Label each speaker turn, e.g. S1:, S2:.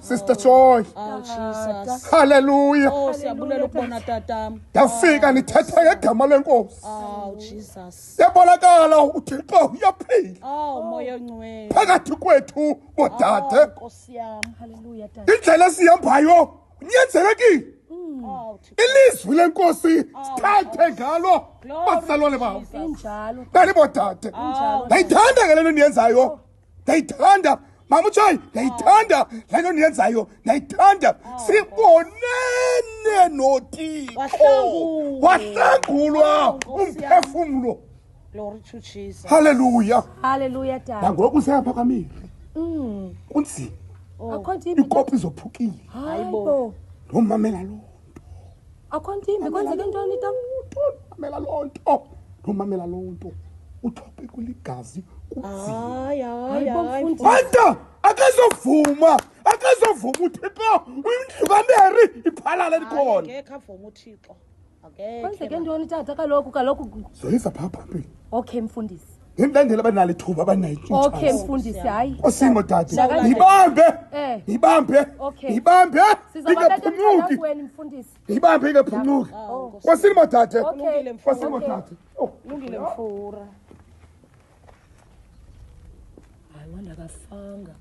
S1: Sister Joy.
S2: Oh Jesus.
S1: Hallelujah.
S2: Oh siyabulela ukubona tatam.
S1: Yafika nithethe ngegama lenkosi.
S2: Oh Jesus.
S1: Yabonakala uThixo uyaphila.
S2: Oh moya ongcwele.
S1: Phakathi kwethu bodade.
S2: Nkosi yami.
S3: Hallelujah tata.
S1: Indlela sihambayo kunyanzelekile.
S2: Oh
S1: Ilizwi lenkosi sithathe ngalo bazalwane babo.
S3: Injalo.
S1: Nani bodade. Ndayithanda ke lento niyenzayo. Ndayithanda. Mama Joy, ndayithanda lento niyenzayo. Ndayithanda. Sibonene noThixo. Wahlangulwa umphefumulo.
S2: Glory to Jesus.
S1: Hallelujah.
S3: Hallelujah tata.
S1: Ngoku siyaphakamile. Kunzima.
S3: Akho ntimbi.
S1: Ikopi zophukile.
S3: Hayibo.
S1: Nomamela lo.
S3: Akho ntimbi kwenzeke ntoni tam?
S1: Mamela lonto. Nomamela lonto. Uthophe kuligazi kunzima.
S2: Hayi.
S1: Banta akazovuma uThixo indlu kaMary iphalala likhona.
S2: Ngeke avuma uThixo. Akekho.
S3: Kwenzeke ntoni tata kaloku.
S1: Zoyisa pha phambili.
S3: Okay mfundisi.
S1: Ngendlela abanalo ithuba abanayo.
S3: Okay mfundisi hayi.
S1: Osingo dade.
S3: Eh.
S1: Nibambe.
S3: Okay.
S1: Nibambe.
S3: Sizobabeka
S1: Ingaphumuki.
S3: wena mfundisi.
S1: Nibambe ingaphumuki. Osingo dade.
S3: Okay.
S1: Osingo dade.
S2: Lungile mfura.
S3: Hayi wanda kafanga.